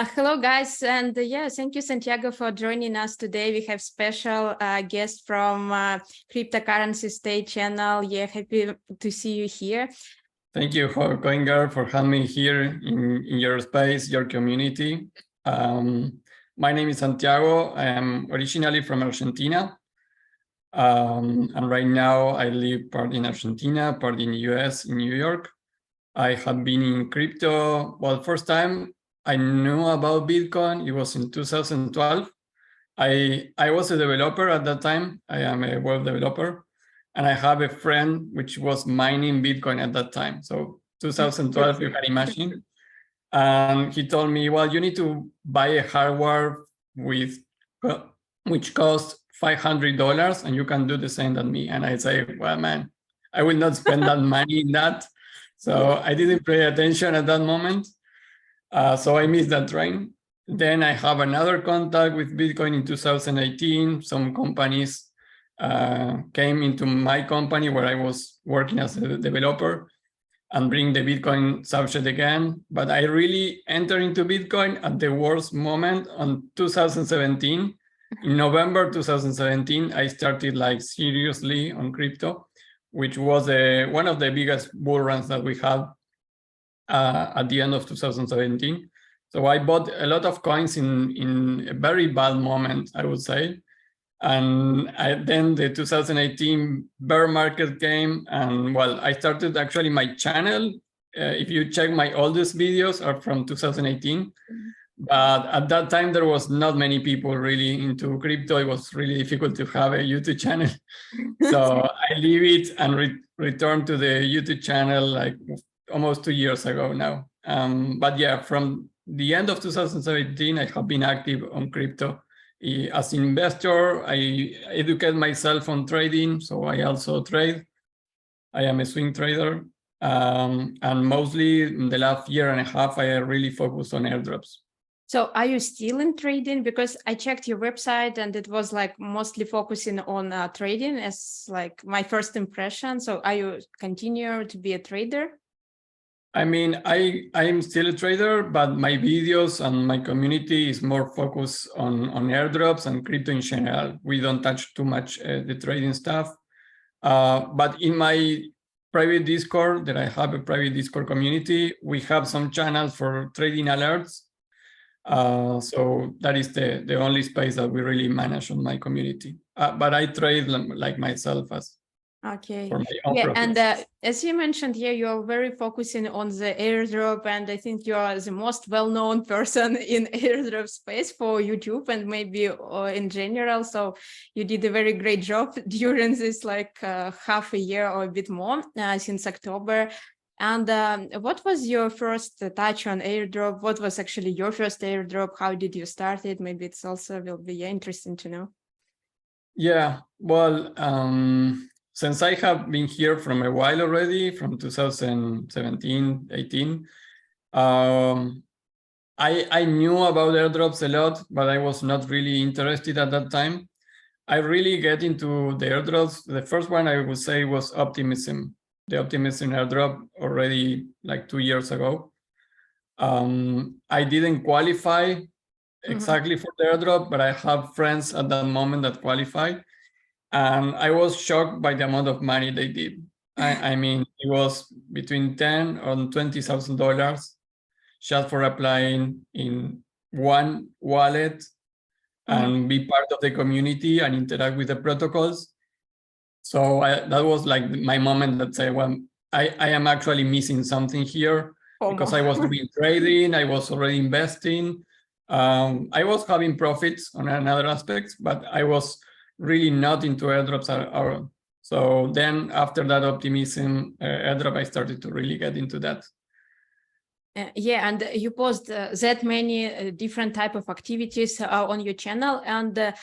Hello, guys, and thank you, Santiago, for joining us today. We have special guest from Cryptocurrency State channel. Yeah, happy to see you here. Thank you for Coingar for having me here in your space, your community. My name is Santiago. I am originally from Argentina. And right now I live part in Argentina, part in the US, in New York. I have been in crypto. Well, first time I knew about Bitcoin, it was in 2012. I was a developer at that time. I am a web developer. And I have a friend which was mining Bitcoin at that time. So 2012, you can imagine. And he told me, well, you need to buy a hardware which costs $500 and you can do the same than me. And I say, well, man, I will not spend that money in that. So I didn't pay attention at that moment. So I missed that train. Then I have another contact with Bitcoin in 2018. Some companies came into my company where I was working as a developer and bring the Bitcoin subject again. But I really entered into Bitcoin at the worst moment on 2017. In November 2017, I started like seriously on crypto, which was one of the biggest bull runs that we had at the end of 2017. So I bought a lot of coins in a very bad moment, I would say. And then the 2018 bear market came, and well, I started actually my channel. If you check my oldest videos are from 2018. But at that time, there was not many people really into crypto. It was really difficult to have a YouTube channel. So I leave it and returned to the YouTube channel like almost 2 years ago now. But yeah, from the end of 2017, I have been active on crypto. As an investor, I educate myself on trading, so I also trade. I am a swing trader. And mostly in the last year and a half, I really focused on airdrops. So are you still in trading? Because I checked your website and it was like mostly focusing on trading as like my first impression. So are you continue to be a trader? I mean, I'm still a trader, but my videos and my community is more focused on airdrops and crypto in general. We don't touch too much the trading stuff. But in my private Discord, that I have a private Discord community, we have some channels for trading alerts. So that is the only space that we really manage on my community. But I trade like myself as okay. Yeah, and as you mentioned here, you're very focusing on the airdrop, and I think you are the most well-known person in airdrop space for YouTube and maybe in general. So you did a very great job during this like half a year or a bit more since October. And what was your first touch on airdrop? What was actually your first airdrop? How did you start it? Maybe it's also will be interesting to know. Yeah, well, since I have been here from a while already, from 2017, 18, I knew about airdrops a lot, but I was not really interested at that time. I really get into the airdrops. The first one I would say was Optimism. The Optimism airdrop already like 2 years ago. I didn't qualify exactly for the airdrop, but I have friends at that moment that qualified. And I was shocked by the amount of money they did. I mean, it was between $10,000 and $20,000 just for applying in one wallet and be part of the community and interact with the protocols. So that was like my moment that said, well, I am actually missing something here because I was doing trading, I was already investing. I was having profits on another aspects, but I was really not into airdrops at all. So then after that Optimism airdrop, I started to really get into that. Yeah, and you post that many different type of activities on your channel. And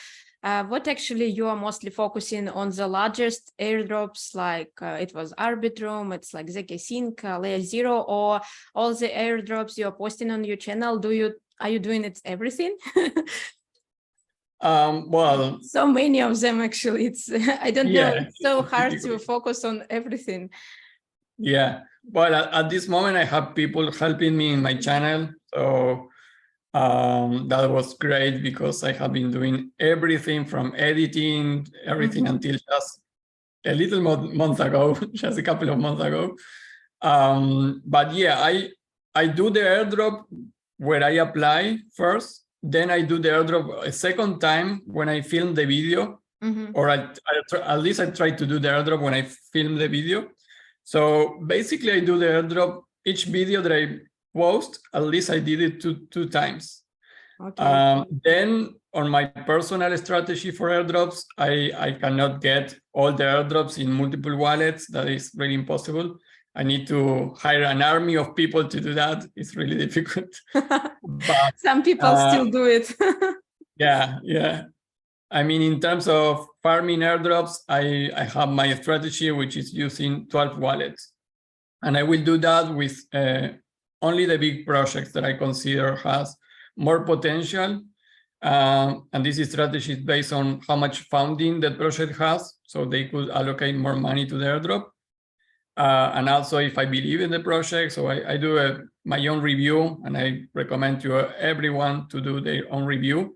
what actually you are mostly focusing on the largest airdrops, like it was Arbitrum, it's like zkSynk, Layer 0, or all the airdrops you're posting on your channel? Are you doing it everything? Well, so many of them actually. It's I don't know. It's so hard to focus on everything. Yeah. Well, at this moment, I have people helping me in my channel. So That was great because I have been doing everything from editing, everything until just a little month ago, just a couple of months ago. But yeah, I do the airdrop where I apply first, then I do the airdrop a second time when I film the video, or at least I try to do the airdrop when I film the video. So basically I do the airdrop, each video that I post, at least I did it two times. Okay. Then on my personal strategy for airdrops, I cannot get all the airdrops in multiple wallets. That is really impossible. I need to hire an army of people to do that. It's really difficult. But some people still do it. Yeah. I mean, in terms of farming airdrops, I have my strategy, which is using 12 wallets. And I will do that with only the big projects that I consider has more potential. And this strategy is based on how much funding that project has, so they could allocate more money to the airdrop. And also if I believe in the project, so I do my own review, and I recommend to everyone to do their own review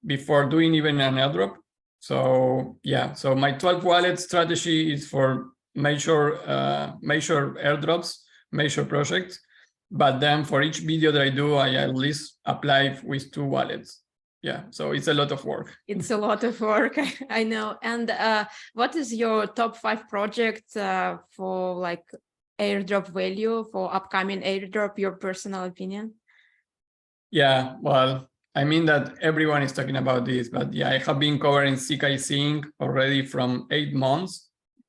before doing even an airdrop. So yeah, so my 12 wallet strategy is for major airdrops, major projects. But then for each video that I do, I at least apply with 2 wallets. Yeah, so it's a lot of work. It's a lot of work, I know. And what is your top 5 projects for like airdrop value for upcoming airdrop, your personal opinion? Yeah, well, I mean that everyone is talking about this, but yeah, I have been covering zkSynk already from 8 months.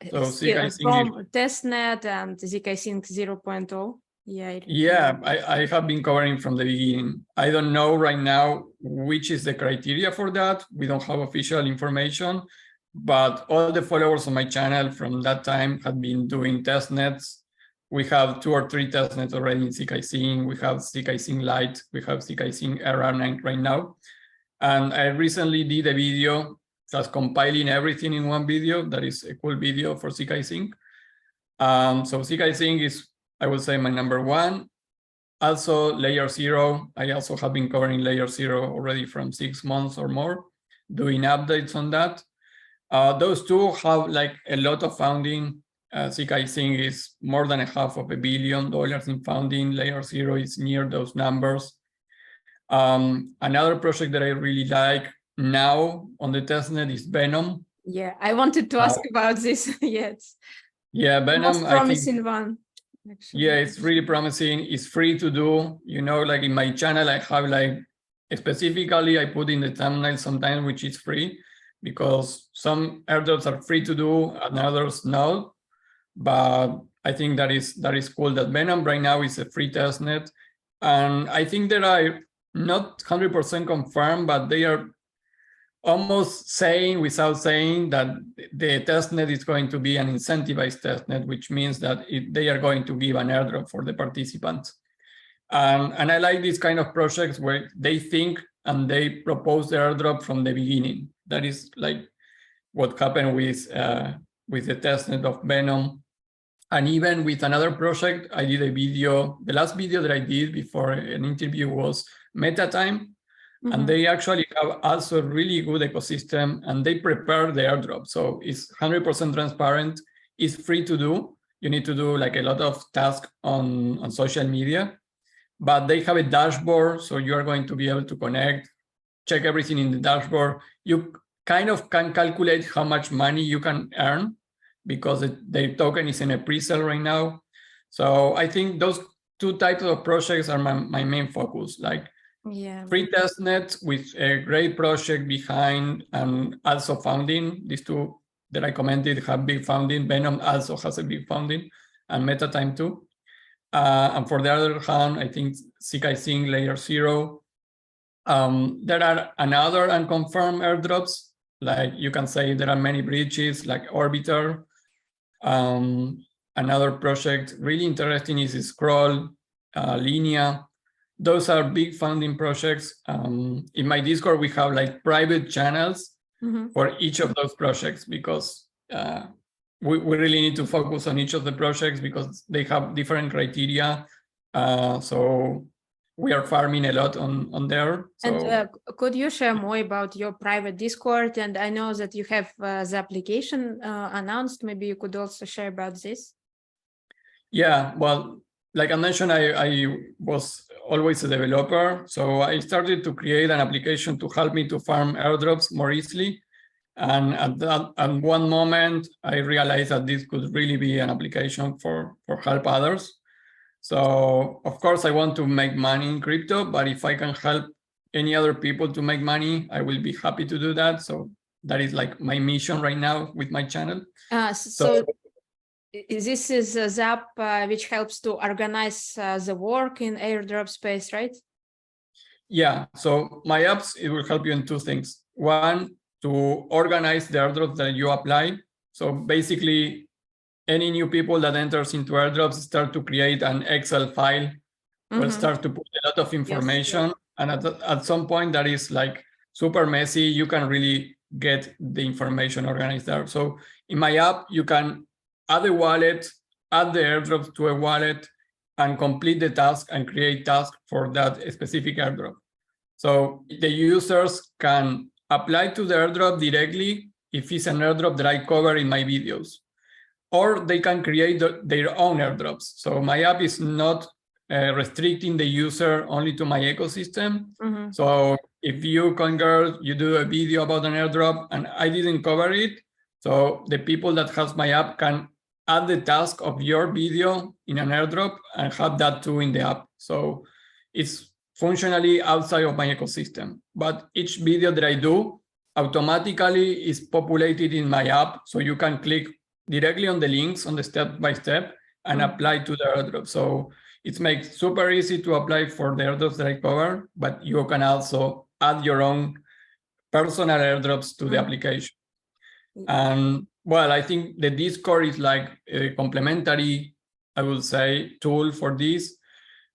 So zkSynk from Testnet and zkSynk 0.0. Yeah, I have been covering from the beginning. I don't know right now which is the criteria for that. We don't have official information, but all the followers on my channel from that time have been doing testnets. We have 2 or 3 testnets already in zkSynk. We have zkSynk Lite. We have zkSynk RR9 right now. And I recently did a video just compiling everything in one video. That is a cool video for zkSynk. So zkSynk is, I would say, my number 1. Also, layer 0. I also have been covering layer 0 already from 6 months or more, doing updates on that. Those two have like a lot of funding. zkSynk is more than $500 million in funding. Layer 0 is near those numbers. Another project that I really like now on the testnet is Venom. Yeah, I wanted to ask about this. Yes. Yeah, Venom. Most promising one. Actually. Yeah, it's really promising. It's free to do. You know, like in my channel, I have like specifically I put in the thumbnail sometimes which is free, because some airdrops are free to do and others no. But I think that is cool that Venom right now is a free testnet, and I think there are not 100% confirmed, but they are almost saying without saying that the testnet is going to be an incentivized testnet, which means that they are going to give an airdrop for the participants. And I like these kind of projects where they think and they propose the airdrop from the beginning. That is like what happened with the testnet of Venom. And even with another project, I did a video. The last video that I did before an interview was Meta Time. And they actually have also a really good ecosystem, and they prepare the airdrop. So it's 100% transparent. It's free to do. You need to do like a lot of tasks on social media, but they have a dashboard. So you are going to be able to connect, check everything in the dashboard. You kind of can calculate how much money you can earn, because the token is in a pre-sale right now. So I think those 2 types of projects are my main focus, like free testnet with a great project behind and also funding. These 2 that I commented have big funding. Venom also has a big funding, and MetaTime too. And for the other hand, I think zkSynk layer 0. There are another unconfirmed airdrops. Like you can say there are many bridges like Orbiter. Another project really interesting is Scroll, Linea. Those are big funding projects. In my Discord, we have like private channels for each of those projects, because we really need to focus on each of the projects because they have different criteria. So we are farming a lot on there. So, and could you share more about your private Discord? And I know that you have the application announced. Maybe you could also share about this. yeah, well, like I mentioned, I was always a developer. So I started to create an application to help me to farm airdrops more easily. And at one moment, I realized that this could really be an application for help others. So of course, I want to make money in crypto, but if I can help any other people to make money, I will be happy to do that. So that is like my mission right now with my channel. So this is the app which helps to organize the work in airdrop space, right? Yeah, so my apps, it will help you in two things. One, to organize the airdrops that you apply. So basically, any new people that enters into airdrops start to create an Excel file, will start to put a lot of information. Yes. And at some point that is like super messy, you can really get the information organized there. So in my app, you can add a wallet, add the airdrop to a wallet, and complete the task and create tasks for that specific airdrop. So the users can apply to the airdrop directly if it's an airdrop that I cover in my videos, or they can create their own airdrops. So my app is not restricting the user only to my ecosystem. So if you you do a video about an airdrop and I didn't cover it, so the people that has my app can add the task of your video in an airdrop and have that too in the app. So it's functionally outside of my ecosystem, but each video that I do automatically is populated in my app. So you can click directly on the links on the step-by-step and apply to the airdrop. So it makes super easy to apply for the airdrops that I cover, but you can also add your own personal airdrops to the application. And well, I think the Discord is like a complementary, I would say, tool for this,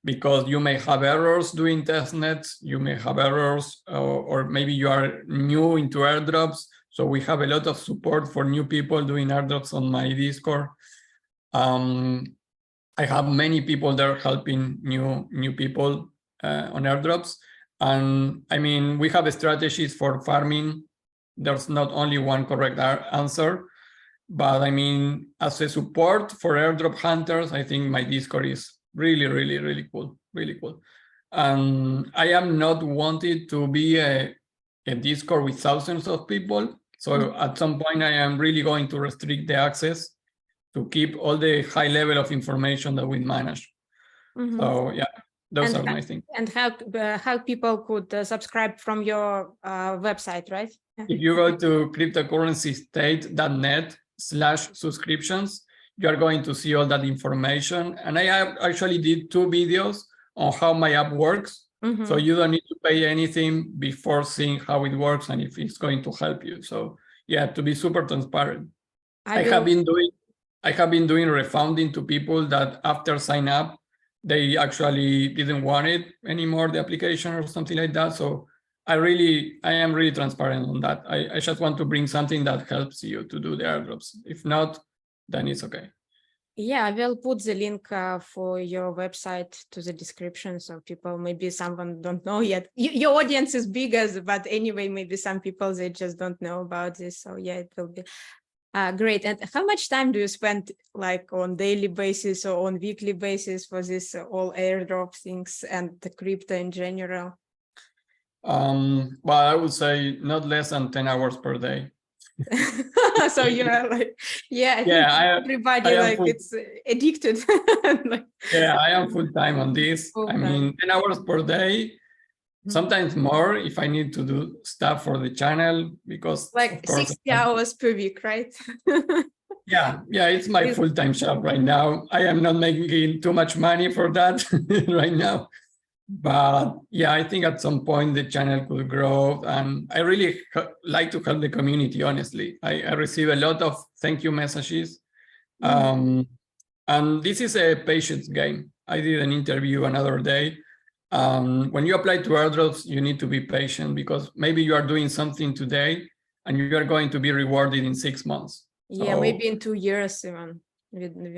because you may have errors doing testnets, you may have errors, or maybe you are new into airdrops. So we have a lot of support for new people doing airdrops on my Discord. I have many people there helping new people on airdrops. And I mean, we have strategies for farming. There's not only one correct answer, but I mean, as a support for airdrop hunters, I think my Discord is really cool, really cool. And I am not wanted to be a Discord with thousands of people. So at some point, I am really going to restrict the access to keep all the high level of information that we manage. So yeah, those are my things. And how people could subscribe from your website, right? If you go to cryptocurrencystate.net/subscriptions, you are going to see all that information. And I actually did 2 videos on how my app works. So you don't need to pay anything before seeing how it works and if it's going to help you. So yeah, to be super transparent. I have been doing refunding to people that after sign up, they actually didn't want it anymore, the application or something like that. So I am really transparent on that. I just want to bring something that helps you to do the airdrops. If not, then it's okay. Yeah, I will put the link for your website to the description, so people, maybe someone don't know yet. Your audience is bigger, but anyway, maybe some people, they just don't know about this. So yeah, it will be great. And how much time do you spend like on daily basis or on weekly basis for this all airdrop things and the crypto in general? Well, I would say not less than 10 hours per day. So you're like, I think everybody it's addicted. Yeah, I am full time on this. I mean, 10 hours per day, sometimes more if I need to do stuff for the channel, because like 60 hours per week, right? Yeah, it's my full-time job right now. I am not making too much money for that right now. But yeah, I think at some point the channel could grow, and I really like to help the community, honestly. I receive a lot of thank you messages. And this is a patience game. I did an interview another day. When you apply to airdrops, you need to be patient, because maybe you are doing something today and you are going to be rewarded in 6 months. Yeah, so maybe in 2 years even.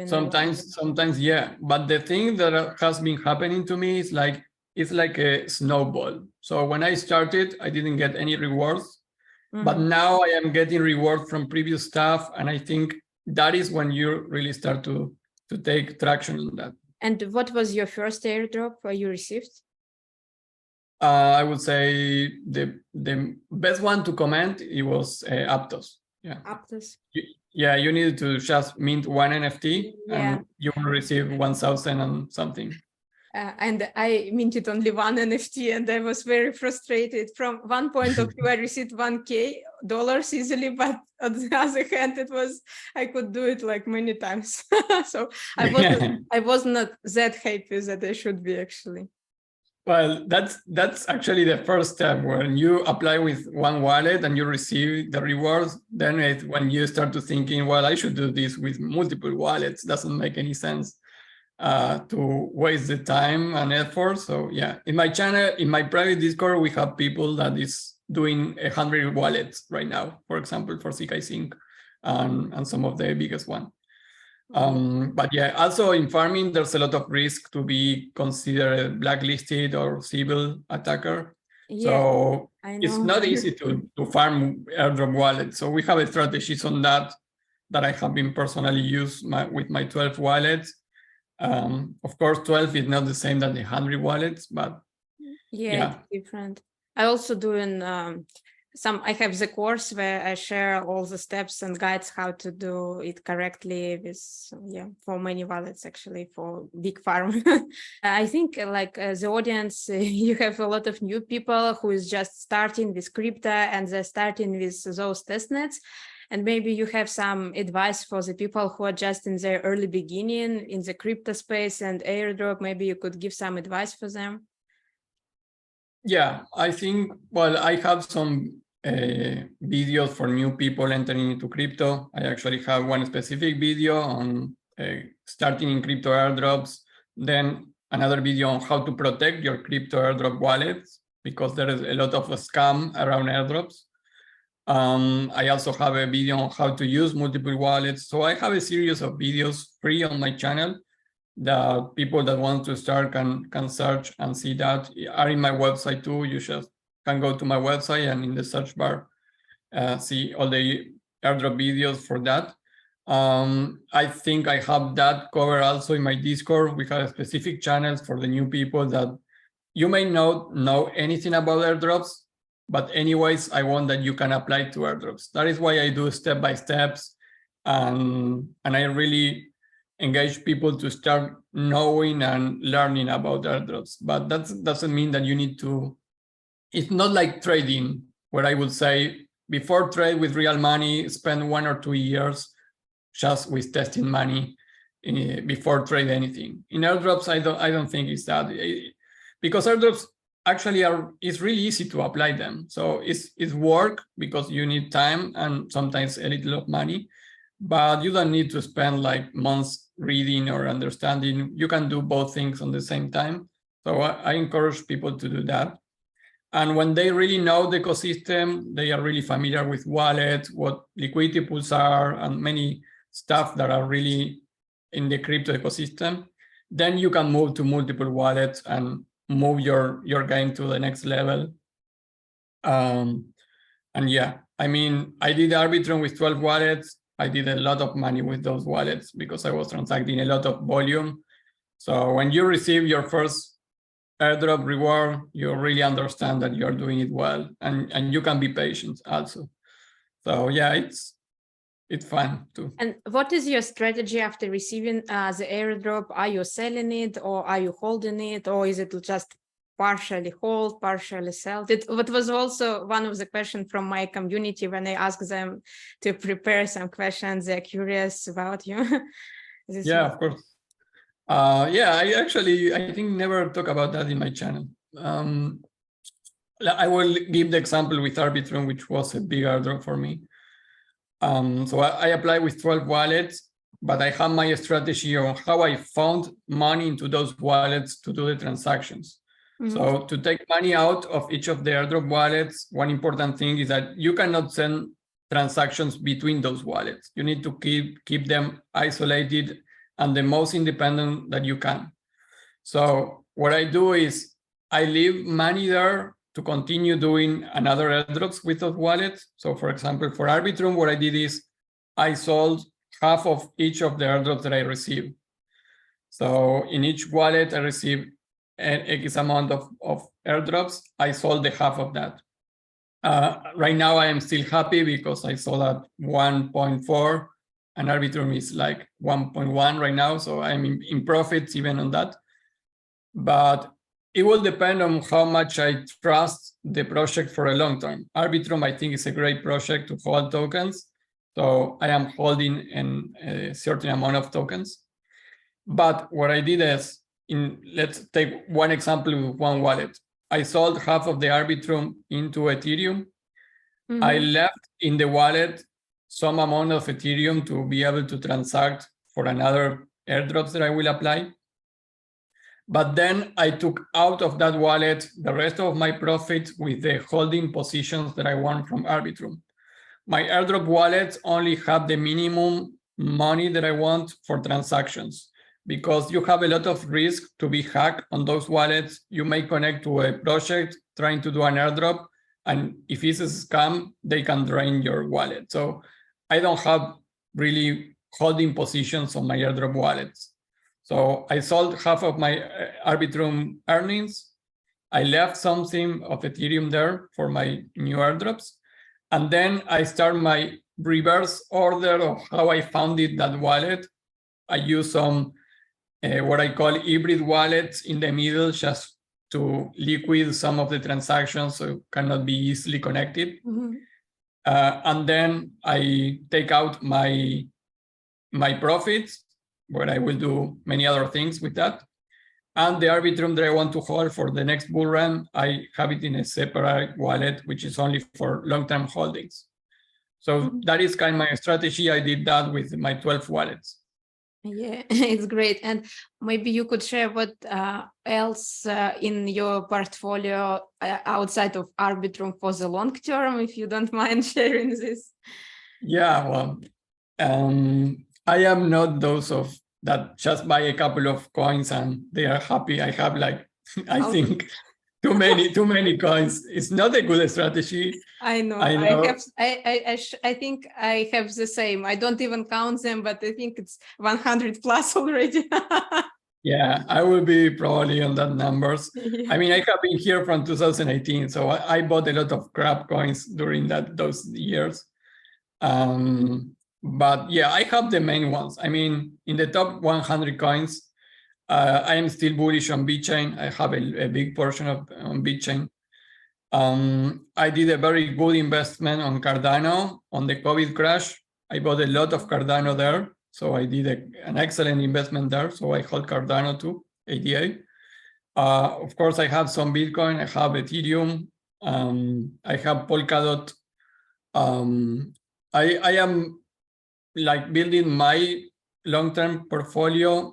Sometimes, yeah. But the thing that has been happening to me is like, it's like a snowball. So when I started, I didn't get any rewards, but now I am getting reward from previous stuff. And I think that is when you really start to take traction on that. And what was your first airdrop you received? I would say the best one to comment, it was Aptos. Yeah. Aptos. Yeah, you needed to just mint one NFT and you will receive 1,000 and something. And I minted only one NFT and I was very frustrated. From one point of view, I received $1,000 easily, but on the other hand, I could do it like many times. So I was not that happy that I should be actually. Well, that's actually the first step. When you apply with one wallet and you receive the rewards, then it's when you start to thinking, well, I should do this with multiple wallets. Doesn't make any sense to waste the time and effort. So yeah, in my channel, in my private Discord, we have people that is doing 100 wallets right now, for example, for zkSynk and some of the biggest one. But yeah, also in farming, there's a lot of risk to be considered blacklisted or civil attacker. Yeah, so it's not easy to farm airdrop wallets. So we have strategies on that I have been personally used with my 12 wallets. Of course, 12 is not the same than the 100 wallets, but yeah. It's different. I also do I have the course where I share all the steps and guides how to do it correctly with, for many wallets, actually, for big farm. I think like the audience, you have a lot of new people who is just starting with crypto and they're starting with those testnets. And maybe you have some advice for the people who are just in their early beginning in the crypto space and airdrop. Maybe you could give some advice for them. Yeah, I think, well, I have some videos for new people entering into crypto. I actually have one specific video on starting in crypto airdrops, then another video on how to protect your crypto airdrop wallets, because there is a lot of scam around airdrops. I also have a video on how to use multiple wallets. So I have a series of videos free on my channel that people that want to start can search and see that are in my website too. You just can go to my website and in the search bar, see all the airdrop videos for that. I think I have that covered also in my Discord. We have specific channels for the new people that you may not know anything about airdrops, but anyways, I want that you can apply to airdrops. That is why I do step-by-steps, and I really engage people to start knowing and learning about airdrops. But that doesn't mean that you need to, it's not like trading, where I would say, before trade with real money, spend 1 or 2 years just with testing money before trade anything. In airdrops, I don't think it's that, because airdrops actually it's really easy to apply them. So it's work because you need time and sometimes a little of money, but you don't need to spend like months reading or understanding. You can do both things on the same time. So I encourage people to do that. And when they really know the ecosystem, they are really familiar with wallets, what liquidity pools are, and many stuff that are really in the crypto ecosystem, then you can move to multiple wallets and move your game to the next level. And yeah, I mean, I did Arbitrum with 12 wallets. I did a lot of money with those wallets because I was transacting a lot of volume. So when you receive your first airdrop reward, you really understand that you're doing it well, and you can be patient also. So yeah, it's fun too. And what is your strategy after receiving the airdrop? Are you selling it, or are you holding it, or is it just partially hold, partially sell? What was also one of the questions from my community when I asked them to prepare some questions. They're curious about you. Yeah, of course. Yeah, I think never talk about that in my channel. I will give the example with Arbitrum, which was a big airdrop for me. So I applied with 12 wallets, but I have my strategy on how I found money into those wallets to do the transactions. Mm-hmm. So to take money out of each of the airdrop wallets, one important thing is that you cannot send transactions between those wallets. You need to keep them isolated and the most independent that you can. So what I do is I leave money there to continue doing another airdrops with those wallets. So for example, for Arbitrum, what I did is I sold half of each of the airdrops that I received. So in each wallet, I received an X amount of airdrops. I sold the half of that. Right now, I am still happy because I sold at 1.4 and Arbitrum is like 1.1 right now. So I'm in profits even on that. But it will depend on how much I trust the project for a long term. Arbitrum, I think, is a great project to hold tokens. So I am holding a certain amount of tokens. But what I did is, let's take one example with one wallet. I sold half of the Arbitrum into Ethereum. Mm-hmm. I left in the wallet some amount of Ethereum to be able to transact for another airdrops that I will apply. But then I took out of that wallet the rest of my profit with the holding positions that I want from Arbitrum. My airdrop wallets only have the minimum money that I want for transactions, because you have a lot of risk to be hacked on those wallets. You may connect to a project trying to do an airdrop, and if it's a scam, they can drain your wallet. So I don't have really holding positions on my airdrop wallets. So I sold half of my Arbitrum earnings. I left something of Ethereum there for my new airdrops. And then I start my reverse order of how I founded that wallet. I use some what I call hybrid wallets in the middle, just to liquid some of the transactions so it cannot be easily connected. Mm-hmm. And then I take out my profits, where I will do many other things with that. And the Arbitrum that I want to hold for the next bull run, I have it in a separate wallet, which is only for long-term holdings. So that is kind of my strategy. I did that with my 12 wallets. Yeah, it's great. And maybe you could share what else in your portfolio outside of Arbitrum for the long term, if you don't mind sharing this. Yeah, well, I am not those of that just buy a couple of coins and they are happy. I have like, I think too many coins. It's not a good strategy. I know. I think I have the same. I don't even count them, but I think it's 100 plus already. Yeah, I will be probably on that numbers. Yeah. I mean, I have been here from 2018, so I bought a lot of crap coins during those years. But yeah, I have the main ones. I mean, in the top 100 coins, I am still bullish on BitChain. I have a big portion on BitChain. I did a very good investment on Cardano on the COVID crash. I bought a lot of Cardano there. So I did an excellent investment there. So I hold Cardano too, ADA. Of course, I have some Bitcoin. I have Ethereum. I have Polkadot. I am like building my long-term portfolio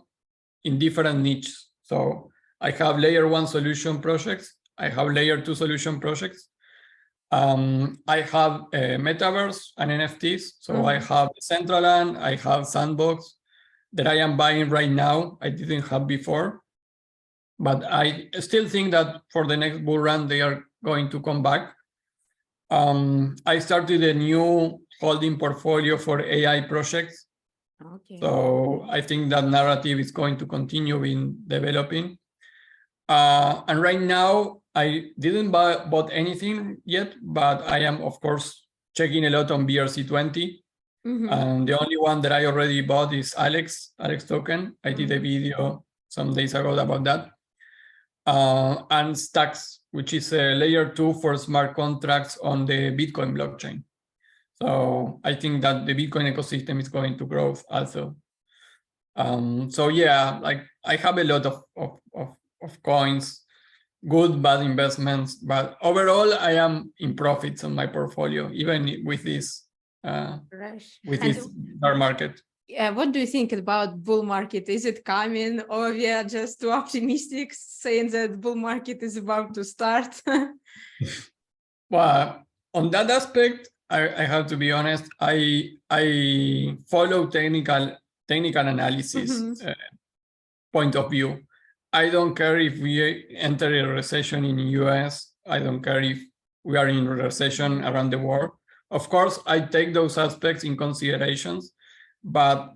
in different niches. So I have layer 1 solution projects. I have layer 2 solution projects. I have a metaverse and NFTs. So I have Centraland, I have Sandbox that I am buying right now. I didn't have before. But I still think that for the next bull run, they are going to come back. I started a new holding portfolio for AI projects. Okay. So I think that narrative is going to continue in developing. And right now, I didn't bought anything yet, but I am, of course, checking a lot on BRC20. And the only one that I already bought is Alex token. I did a video some days ago about that. And Stacks, which is a layer 2 for smart contracts on the Bitcoin blockchain. So I think that the Bitcoin ecosystem is going to grow also. So yeah, like I have a lot of coins, good, bad investments, but overall I am in profits on my portfolio, even with this bear market. Yeah, what do you think about bull market? Is it coming, or we are just too optimistic saying that bull market is about to start? Well, on that aspect, I have to be honest. I follow technical analysis point of view. I don't care if we enter a recession in the US. I don't care if we are in a recession around the world. Of course, I take those aspects in considerations, but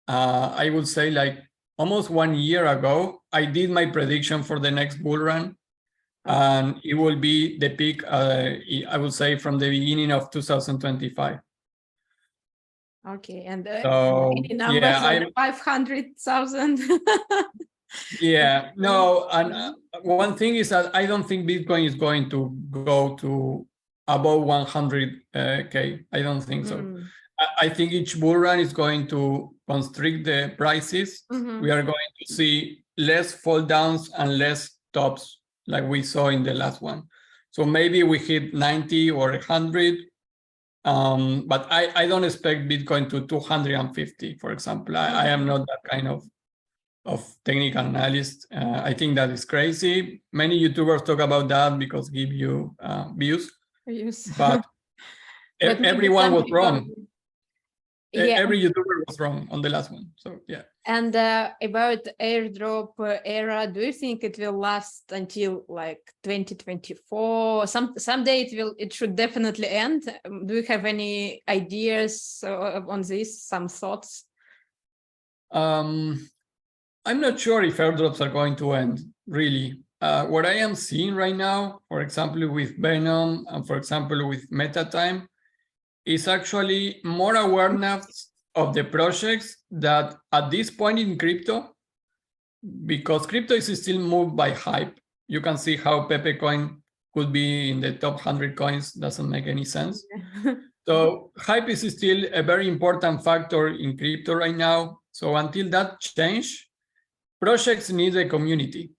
I would say like almost 1 year ago, I did my prediction for the next bull run, and it will be the peak, I would say, from the beginning of 2025. Okay, and So, any numbers yeah, on 500,000? Yeah, no, and one thing is that I don't think Bitcoin is going to go to above 100K. I don't think so. I think each bull run is going to constrict the prices. We are going to see less fall downs and less tops like we saw in the last one. So maybe we hit 90 or 100, but I don't expect Bitcoin to 250, for example. I am not that kind of technical analyst. I think that is crazy. Many YouTubers talk about that because give you views, but everyone was wrong. Yeah. Every YouTuber was wrong on the last one. So yeah. And about airdrop era, do you think it will last until like 2024? Someday it should definitely end. Do you have any ideas on this? Some thoughts? I'm not sure if airdrops are going to end, really. What I am seeing right now, for example, with Venom and for example, with MetaTime, is actually more awareness of the projects that at this point in crypto, because crypto is still moved by hype. You can see how Pepe coin could be in the top 100 coins, doesn't make any sense. So hype is still a very important factor in crypto right now. So until that change, projects need a community.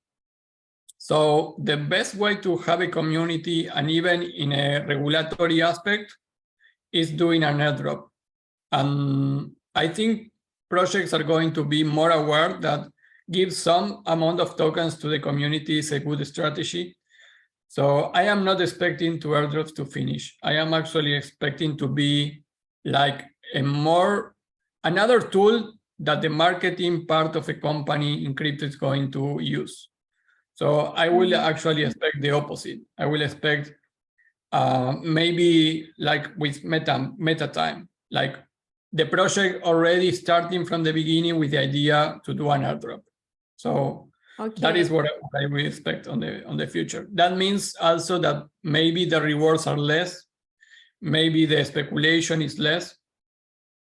So the best way to have a community, and even in a regulatory aspect, is doing an airdrop. And I think projects are going to be more aware that give some amount of tokens to the community is a good strategy. So I am not expecting to airdrops to finish. I am actually expecting to be like another tool that the marketing part of a company in crypto is going to use. So I will actually expect the opposite. I will expect maybe like with MetaTime, like the project already starting from the beginning with the idea to do an airdrop. So that is what I will expect on the future. That means also that maybe the rewards are less, maybe the speculation is less,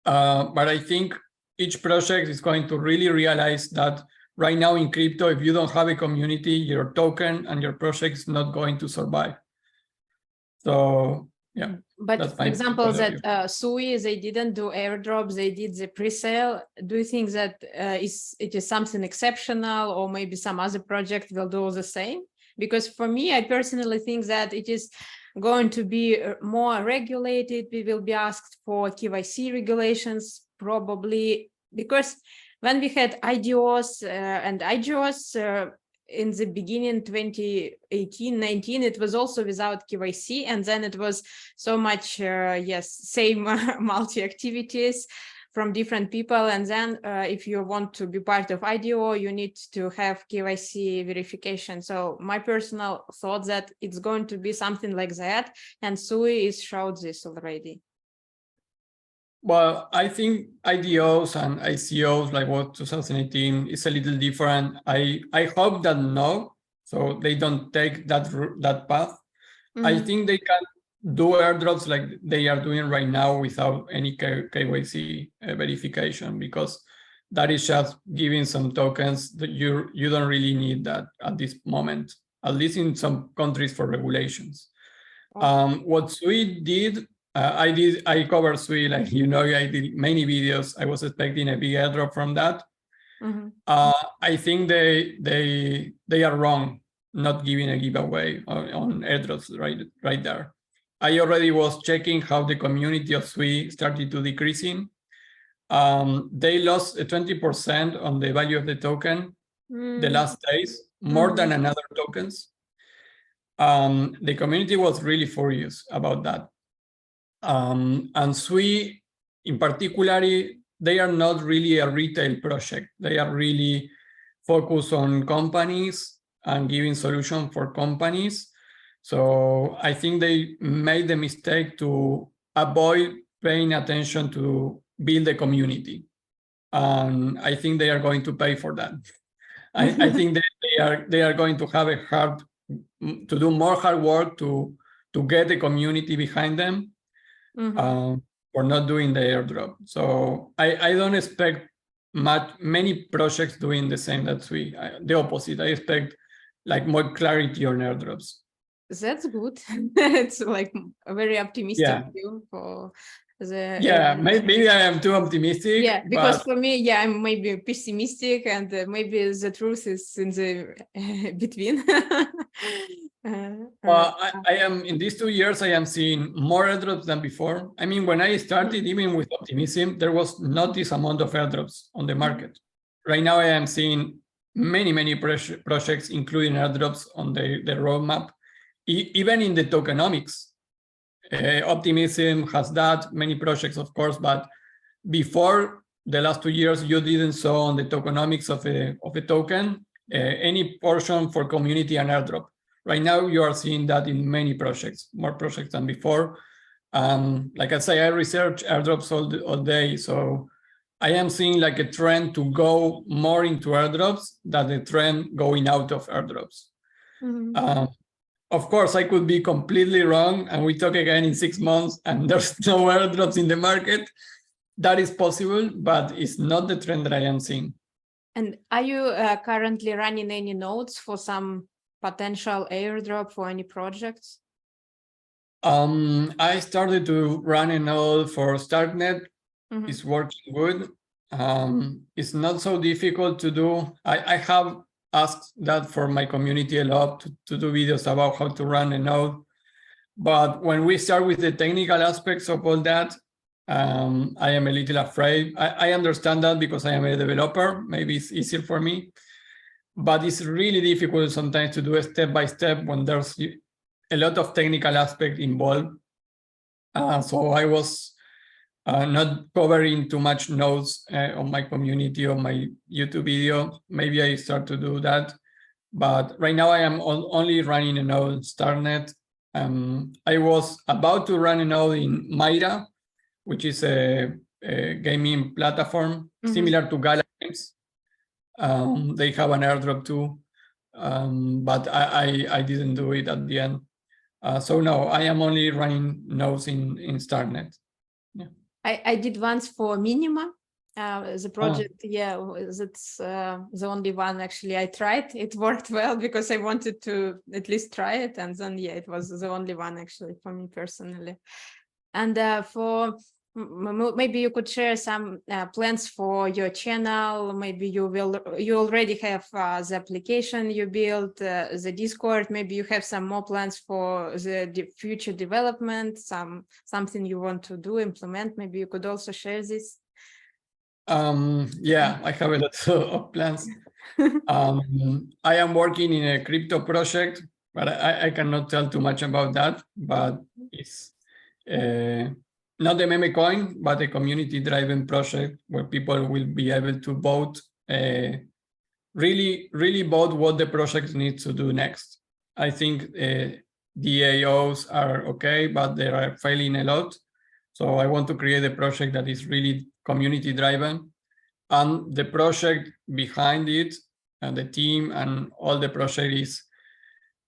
but I think each project is going to really realize that right now in crypto, if you don't have a community, your token and your project is not going to survive. So yeah. But for example, that Sui, they didn't do airdrops, they did the pre-sale. Do you think that it is something exceptional, or maybe some other project will do the same? Because for me, I personally think that it is going to be more regulated. We will be asked for KYC regulations, probably, because when we had IDOs and IGOs, in the beginning 2018-19, it was also without KYC, and then it was so much same multi-activities from different people, and then if you want to be part of IDO, you need to have KYC verification. So my personal thought that it's going to be something like that, and Sui is showed this already. Well, I think IDOs and ICOs, like what 2018, is a little different. I hope that no, so they don't take that path. I think they can do airdrops like they are doing right now without any KYC verification, because that is just giving some tokens that you don't really need that at this moment, at least in some countries for regulations. What Sui did, I covered Sui, like, I did many videos. I was expecting a big airdrop from that. I think they are wrong not giving a giveaway on airdrops right there. I already was checking how the community of Sui started to decreasing. They lost 20% on the value of the token the last days, more than another tokens. The community was really furious about that. And Sui, in particular, they are not really a retail project. They are really focus on companies and giving solution for companies. So I think they made the mistake to avoid paying attention to build a community. And I think they are going to pay for that. I think they are going to have to do more hard work to get the community behind them for not doing the airdrop. So I don't expect many projects doing the same that the opposite. I expect like more clarity on airdrops. That's good. It's like a very optimistic view for the maybe I am too optimistic. Yeah, because for me, I'm maybe pessimistic, and maybe the truth is in the between. I am in these 2 years, I am seeing more airdrops than before. I mean, when I started, even with optimism, there was not this amount of airdrops on the market. Right now, I am seeing many projects, including airdrops on the roadmap, even in the tokenomics. Optimism has that, many projects, of course, but before the last 2 years, you didn't saw on the tokenomics of a token any portion for community and airdrop. Right now, you are seeing that in many projects, more projects than before. Like I say, I research airdrops all day, so I am seeing like a trend to go more into airdrops than the trend going out of airdrops. Of course, I could be completely wrong, and we talk again in 6 months, and there's no airdrops in the market. That is possible, but it's not the trend that I am seeing. And are you currently running any nodes for some potential airdrop for any projects? I started to run a node for Testnet. It's working good. It's not so difficult to do. I have asked that for my community a lot to do videos about how to run a node. But when we start with the technical aspects of all that, I am a little afraid. I understand that because I am a developer. Maybe it's easier for me. But it's really difficult sometimes to do a step-by-step when there's a lot of technical aspect involved. So I was not covering too much nodes on my community, on my YouTube video. Maybe I start to do that. But right now I am only running a node in Testnet. I was about to run a node in Myra, which is a gaming platform similar to Gala Games. They have an airdrop too, but I didn't do it at the end. So no, I am only running nodes in Testnet. Yeah. I did once for Minima, the project. That's the only one actually I tried. It worked well because I wanted to at least try it, and then it was the only one actually for me personally. And for maybe you could share some plans for your channel. Maybe you already have the application you built, the Discord. Maybe you have some more plans for the future development, something you want to do, implement. Maybe you could also share this. Yeah, I have a lot of plans. I am working in a crypto project, but I cannot tell too much about that. But it's not a meme coin, but a community-driven project where people will be able to vote, really vote what the project needs to do next. I think DAOs are okay, but they are failing a lot. So I want to create a project that is really community-driven, and the project behind it, and the team and all the project is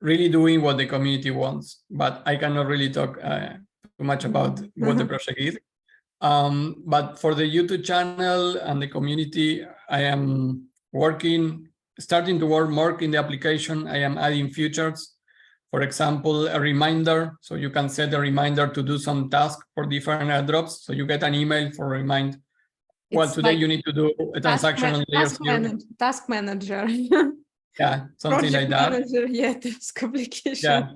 really doing what the community wants. But I cannot really talk too much about what the project is. But for the YouTube channel and the community, I am starting to work more in the application. I am adding features. For example, a reminder. So you can set a reminder to do some task for different airdrops. So you get an email for remind. Well, today you need to do a transaction on layer 0. Task manager. Yeah, something like that. Manager, task application. Yeah.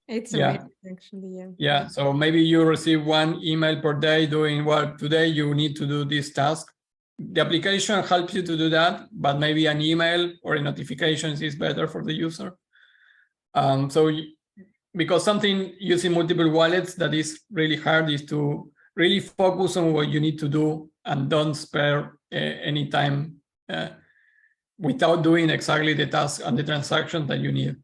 It's amazing, actually. Yeah. So maybe you receive one email per day doing, well, today you need to do this task. The application helps you to do that, but maybe an email or a notification is better for the user. Because something using multiple wallets that is really hard is to really focus on what you need to do and don't spare any time without doing exactly the task and the transaction that you need.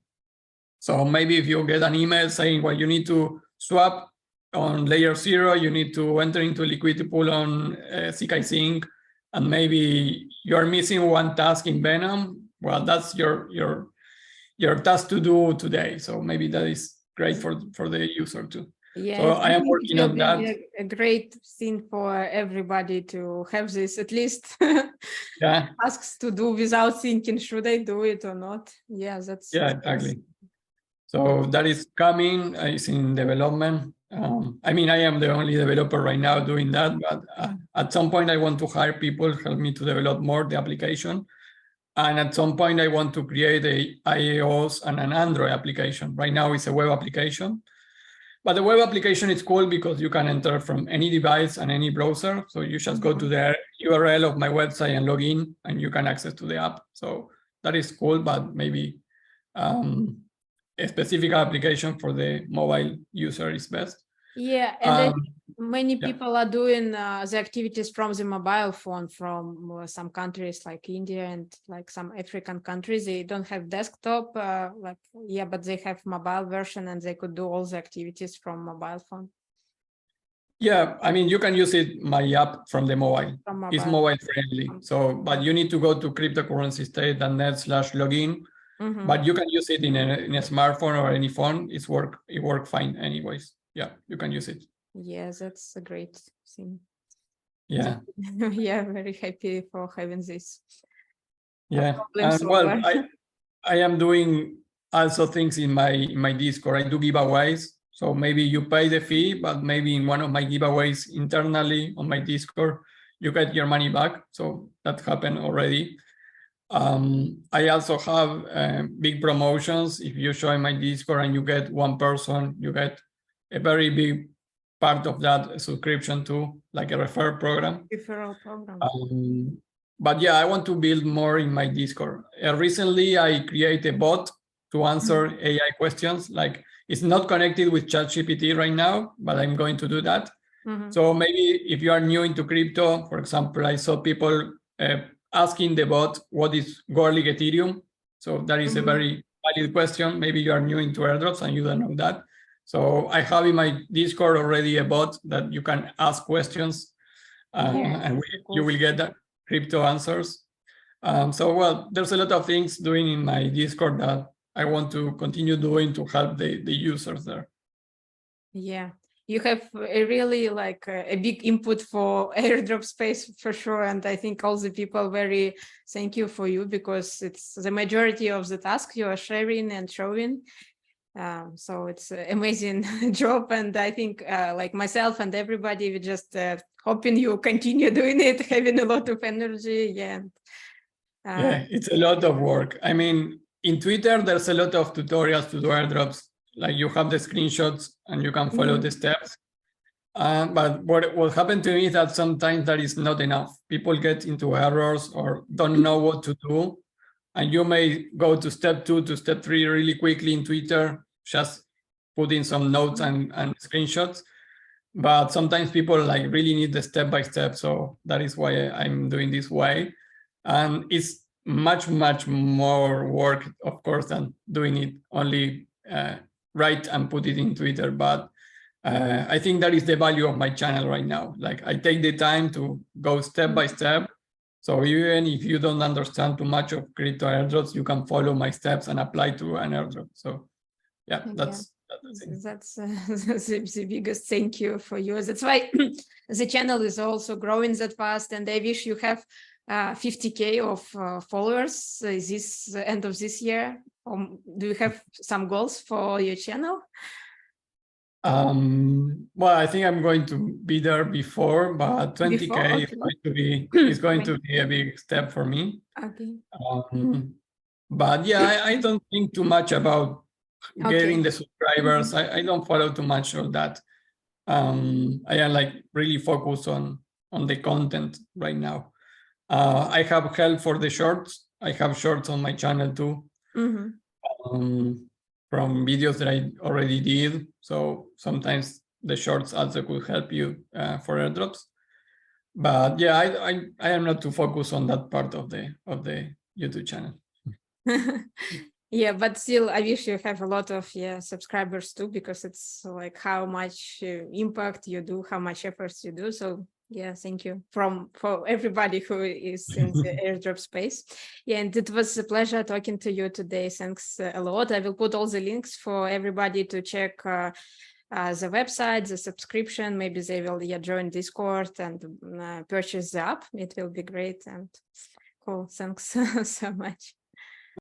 So maybe if you get an email saying, well, you need to swap on layer 0, you need to enter into a liquidity pool on zkSynk, and maybe you're missing one task in Venom, well, that's your task to do today. So maybe that is great for the user too. Yeah, so I am think working it will on be that. a great thing for everybody to have this at least Yeah, tasks to do without thinking, should I do it or not? Yeah, that's exactly. So that is coming, it's in development. I mean, I am the only developer right now doing that, but at some point I want to hire people, help me to develop more the application. And at some point I want to create a iOS and an Android application. Right now it's a web application, but the web application is cool because you can enter from any device and any browser. So you just go to the URL of my website and log in, and you can access to the app. So that is cool, but maybe a specific application for the mobile user is best. Yeah, and I think many people are doing the activities from the mobile phone from some countries like India and like some African countries. They don't have desktop, but they have mobile version and they could do all the activities from mobile phone. Yeah, I mean, you can use it, my app from the mobile. It's mobile friendly. So, but you need to go to cryptocurrencystate.net/login. But you can use it in a smartphone or any phone. It work fine anyways. Yeah, you can use it. Yeah, that's a great thing. Yeah. Yeah, very happy for having this. Yeah, and well, I am doing also things in my Discord. I do giveaways. So maybe you pay the fee, but maybe in one of my giveaways internally on my Discord, you get your money back. So that happened already. I also have big promotions. If you join my Discord and you get one person, you get a very big part of that subscription too, like a referral program. But yeah, I want to build more in my Discord. Recently, I created a bot to answer AI questions. Like, it's not connected with ChatGPT right now, but I'm going to do that. So maybe if you are new into crypto, for example, I saw people asking the bot, what is Gorlick Ethereum? So that is a very valid question. Maybe you are new into airdrops and you don't know that. So I have in my Discord already a bot that you can ask questions and you will get that crypto answers. So, well, there's a lot of things doing in my Discord that I want to continue doing to help the users there. Yeah. You have a really a big input for airdrop space for sure. And I think all the people very thank you for you because it's the majority of the task you are sharing and showing. So it's an amazing job. And I think like myself and everybody, we just hoping you continue doing it, having a lot of energy. Yeah. Yeah, it's a lot of work. I mean, in Twitter, there's a lot of tutorials to do airdrops. Like you have the screenshots and you can follow the steps. But what happened to me is that sometimes that is not enough. People get into errors or don't know what to do. And you may go to step 2 to step 3 really quickly in Twitter, just put in some notes and screenshots. But sometimes people really need the step-by-step. So that is why I'm doing this way. And it's much, much more work, of course, than doing it only write and put it in Twitter. But I think that is the value of my channel right now. Like I take the time to go step by step. So even if you don't understand too much of crypto airdrops, you can follow my steps and apply to an airdrop. So yeah, that's the biggest thank you for you. That's why the channel is also growing that fast. And I wish you have 50K of followers this end of this year. Do you have some goals for your channel? Well, I think I'm going to be there before, but 20K is going to be a big step for me. Okay. But yeah, I don't think too much about getting the subscribers. I don't follow too much of that. I am really focused on the content right now. I have help for the shorts. I have shorts on my channel too. From videos that I already did. So sometimes the shorts also could help you for airdrops. But yeah, I am not too focused on that part of the YouTube channel. Yeah, but still, I wish you have a lot of subscribers too, because it's like how much impact you do, how much efforts you do. So yeah, thank you for everybody who is in the airdrop space. Yeah, and it was a pleasure talking to you today. Thanks a lot. I will put all the links for everybody to check the website, the subscription. Maybe they will join Discord and purchase the app. It will be great and cool. Thanks so much.